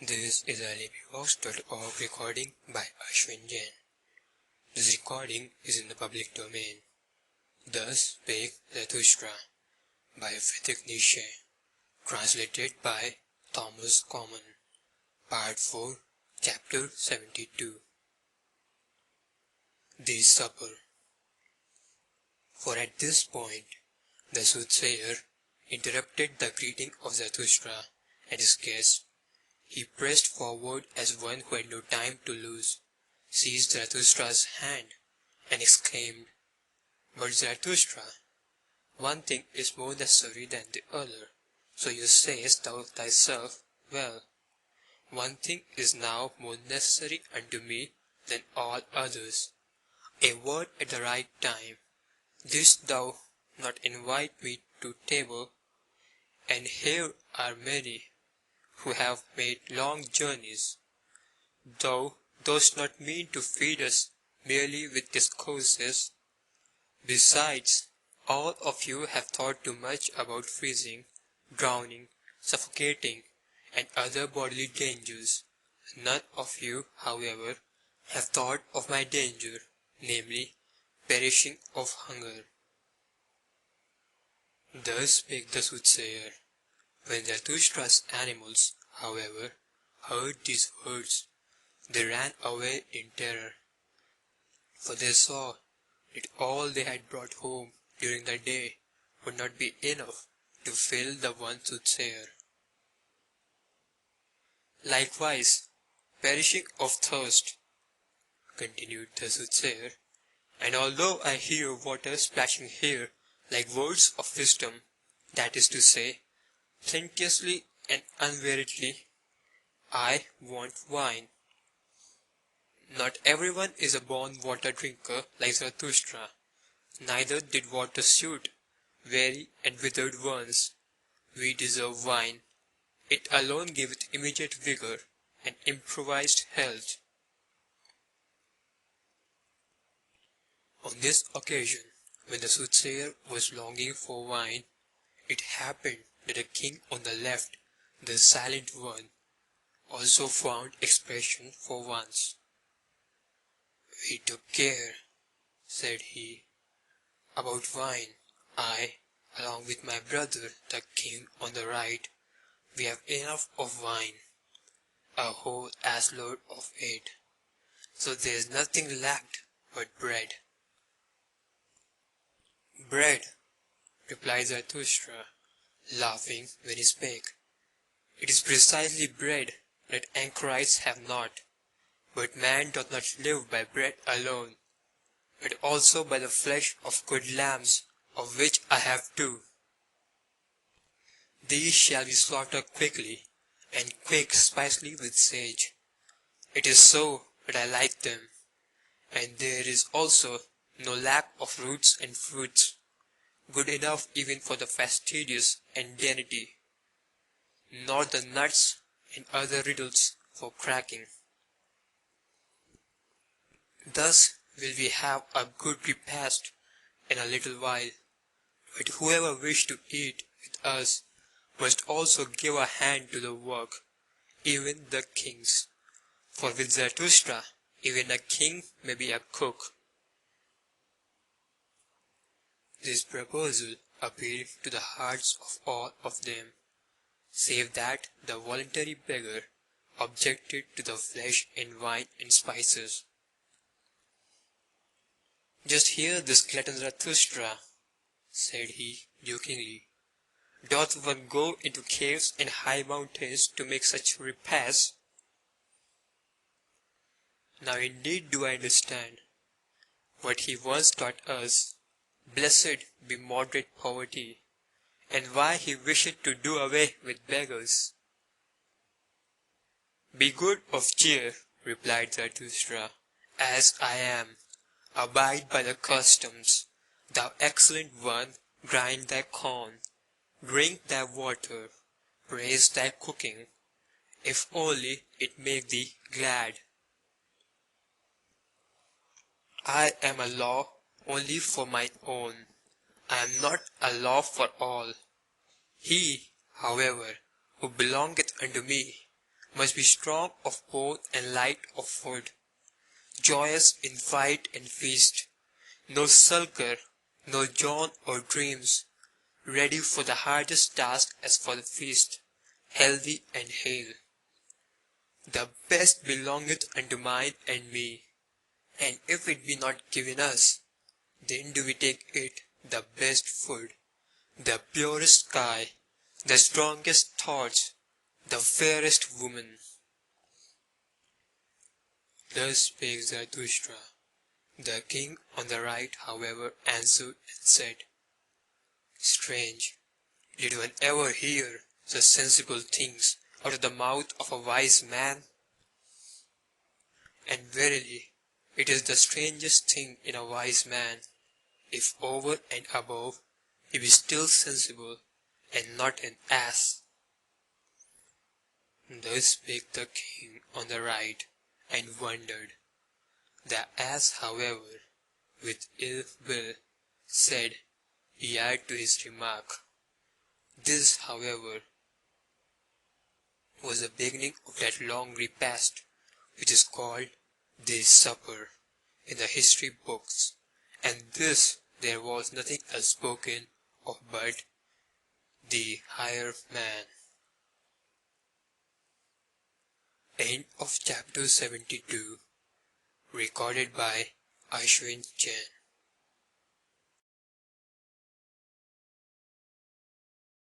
This is a LibriVox.org recording by Ashwin Jain. This recording is in the public domain. Thus Spake, Zarathustra by Friedrich Nietzsche, translated by Thomas Common. Part 4, Chapter 72. The Supper. For at this point, the soothsayer interrupted the greeting of Zarathustra and his guest. He pressed forward as one who had no time to lose, seized Zarathustra's hand, and exclaimed, "But Zarathustra, one thing is more necessary than the other, so you sayest thou thyself well. One thing is now more necessary unto me than all others, a word at the right time. Didst thou not invite me to table? And here are many who have made long journeys. Thou dost not mean to feed us merely with discourses. Besides, all of you have thought too much about freezing, drowning, suffocating, and other bodily dangers. None of you, however, have thought of my danger, namely, perishing of hunger." Thus spake the soothsayer. When Zarathustra's animals, however, heard these words, they ran away in terror, for they saw that all they had brought home during the day would not be enough to fill the one soothsayer. "Likewise, perishing of thirst," continued the soothsayer, "and although I hear water splashing here like words of wisdom, that is to say, plenteously and unweariedly, I want wine. Not everyone is a born water drinker like Zarathustra, neither did water suit weary and withered ones. We deserve wine. It alone giveth immediate vigor and improvised health." On this occasion, when the soothsayer was longing for wine, it happened that the king on the left, the silent one, also found expression for once. "We took care," said he, "about wine. I, along with my brother, the king on the right, we have enough of wine, a whole ass load of it, so there is nothing lacked but bread." "Bread," replied Zarathustra, laughing when he spake. "It is precisely bread that anchorites have not. But man doth not live by bread alone, but also by the flesh of good lambs, of which I have 2. These shall we slaughter quickly, and quick spicely with sage. It is so that I like them. And there is also no lack of roots and fruits, good enough even for the fastidious and dainty, nor the nuts and other riddles for cracking. Thus will we have a good repast in a little while, but whoever wishes to eat with us must also give a hand to the work, even the kings, for with Zarathustra even a king may be a cook." This proposal appealed to the hearts of all of them, save that the voluntary beggar objected to the flesh and wine and spices. "Just hear this glutton Zarathustra," said he jokingly. "Doth one go into caves and high mountains to make such repasts? Now indeed do I understand what he once taught us, blessed be moderate poverty, and why he wished to do away with beggars." "Be good of cheer," replied Zarathustra, "as I am. Abide by the customs. Thou excellent one, grind thy corn, drink thy water, praise thy cooking, if only it make thee glad. I am a law only for mine own. I am not a law for all. He, however, who belongeth unto me, must be strong of bone and light of foot, joyous in fight and feast, no sulker, no yawn or dreams, ready for the hardest task as for the feast, healthy and hale. The best belongeth unto mine and me, and if it be not given us, then do we take it, the best food, the purest sky, the strongest thoughts, the fairest woman. Thus spake Zarathustra. The king on the right, however, answered and said, Strange, did one ever hear such sensible things out of the mouth of a wise man? And verily, it is the strangest thing in a wise man, if over and above he be still sensible, and not an ass. Thus spake the king on the right, and wondered. The ass, however, with ill will, said, yet to his remark. This, however, was the beginning of that long repast which is called the supper in the history books, and this there was nothing else spoken of but the higher man. End of chapter 72, recorded by Ashwin Chen.